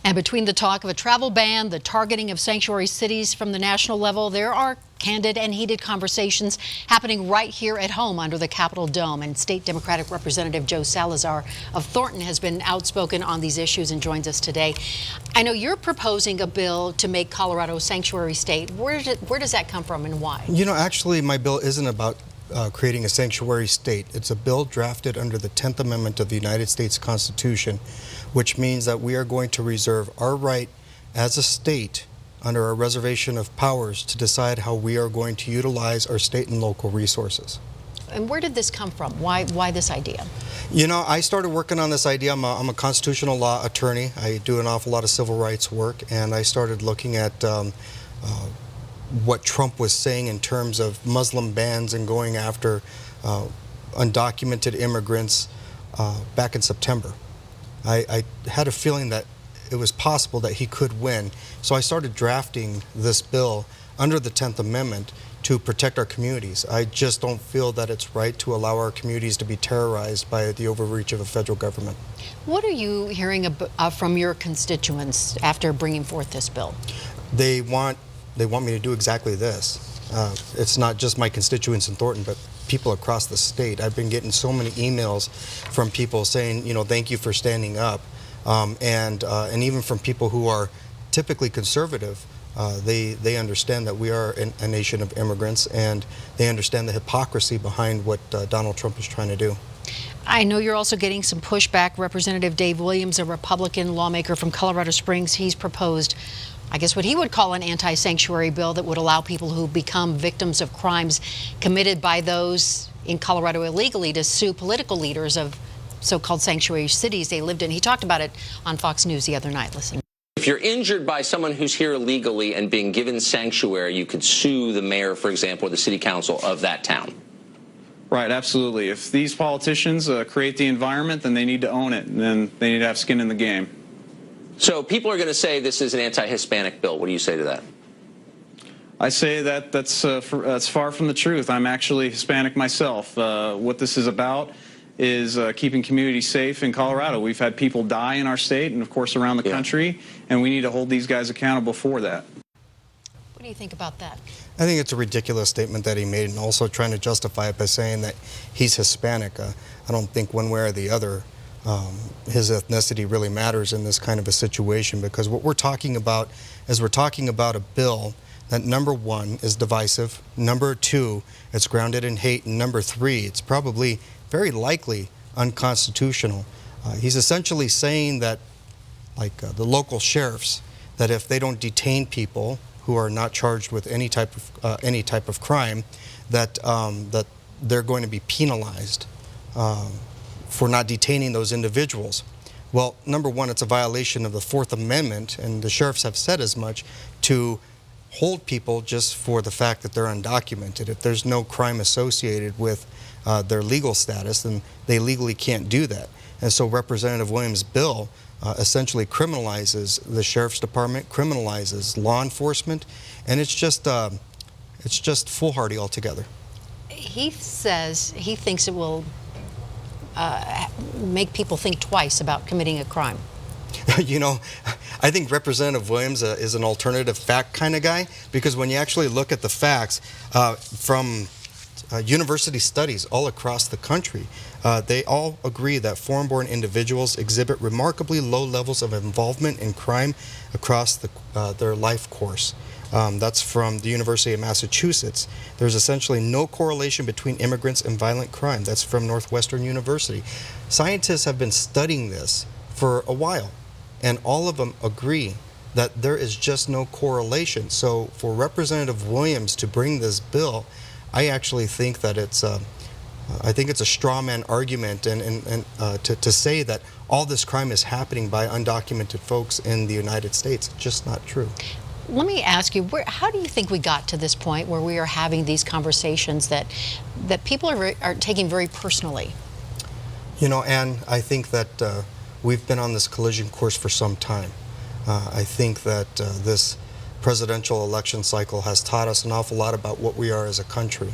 And between the talk of a travel ban, the targeting of sanctuary cities from the national level, there are candid and heated conversations happening right here at home under the Capitol Dome. And State Democratic Representative Joe Salazar of Thornton has been outspoken on these issues and joins us today. I know you're proposing a bill to make Colorado a sanctuary state. Where does that come from and why? You know, actually, my bill isn't about creating a sanctuary state. It's a bill drafted under the 10th Amendment of the United States Constitution, which means that we are going to reserve our right as a state under our reservation of powers to decide how we are going to utilize our state and local resources. And where did this come from? Why this idea? You know, I started working on this idea. I'm a constitutional law attorney. I do an awful lot of civil rights work, and I started looking at what Trump was saying in terms of Muslim bans and going after undocumented immigrants back in September. I had a feeling that it was possible that he could win, so I started drafting this bill under the 10th Amendment to protect our communities. I just don't feel that it's right to allow our communities to be terrorized by the overreach of a federal government. What are you hearing from your constituents after bringing forth this bill? They want me to do exactly this. It's not just my constituents in Thornton, but people across the state. I've been getting so many emails from people saying, you know, thank you for standing up, and even from people who are typically conservative. They understand that we are a nation of immigrants, and they understand the hypocrisy behind what Donald Trump is trying to do. I know you're also getting some pushback. Representative Dave Williams, a Republican lawmaker from Colorado Springs, he's proposed, I guess, what he would call an anti-sanctuary bill that would allow people who become victims of crimes committed by those in Colorado illegally to sue political leaders of so-called sanctuary cities they lived in. He talked about it on Fox News the other night. Listen. If you're injured by someone who's here illegally and being given sanctuary, you could sue the mayor, for example, or the city council of that town. Right, absolutely. If these politicians create the environment, then they need to own it, and then they need to have skin in the game. So people are going to say this is an anti-Hispanic bill. What do you say to that? I say that that's far from the truth. I'm actually Hispanic myself. What this is about is keeping communities safe in Colorado. We've had people die in our state and, of course, around the country, and we need to hold these guys accountable for that. What do you think about that? I think it's a ridiculous statement that he made, and also trying to justify it by saying that he's Hispanic. I don't think one way or the other his ethnicity really matters in this kind of a situation, because what we're talking about is we're talking about a bill that, number one, is divisive, number two, it's grounded in hate, and number three, it's probably very likely unconstitutional. He's essentially saying that, like the local sheriffs, that if they don't detain people who are not charged with any type of crime, that that they're going to be penalized for not detaining those individuals. Well, number one, it's a violation of the Fourth Amendment, and the sheriffs have said as much, to hold people just for the fact that they're undocumented. If there's no crime associated with their legal status, then they legally can't do that. And so Representative Williams' bill essentially criminalizes the sheriff's department, criminalizes law enforcement, and it's just foolhardy altogether. He says he thinks it will make people think twice about committing a crime. You know, I think Representative Williams is an alternative fact kind of guy, because when you actually look at the facts from university studies all across the country, they all agree that foreign-born individuals exhibit remarkably low levels of involvement in crime across their life course. That's from the University of Massachusetts. There's essentially no correlation between immigrants and violent crime. That's from Northwestern University. Scientists have been studying this for a while, and all of them agree that there is just no correlation. So for Representative Williams to bring this bill, I actually think that it's a straw man argument, and to say that all this crime is happening by undocumented folks in the United States, just not true. Let me ask you, how do you think we got to this point where we are having these conversations that people are taking very personally? You know, Ann, I think that we've been on this collision course for some time. I think that this presidential election cycle has taught us an awful lot about what we are as a country.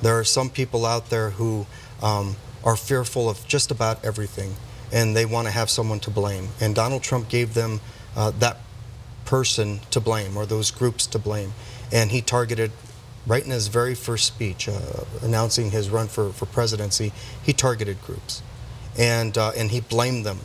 There are some people out there who are fearful of just about everything, and they want to have someone to blame. And Donald Trump gave them that person to blame or those groups to blame. And he targeted, right in his very first speech, announcing his run for presidency, he targeted groups. And he blamed them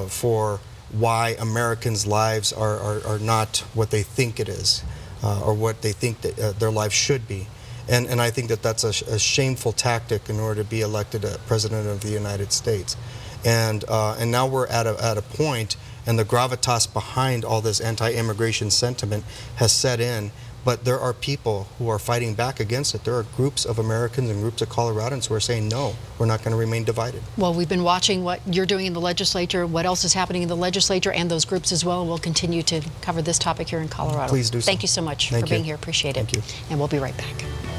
for why Americans' lives are not what they think it is, or what they think that their lives should be. And I think that that's a shameful tactic in order to be elected President of the United States. And now we're at a point, and the gravitas behind all this anti-immigration sentiment has set in, but there are people who are fighting back against it. There are groups of Americans and groups of Coloradans who are saying, no, we're not going to remain divided. Well, we've been watching what you're doing in the legislature, what else is happening in the legislature and those groups as well, and we'll continue to cover this topic here in Colorado. Please do so. Thank you so much for being here. Appreciate it. Thank you. And we'll be right back.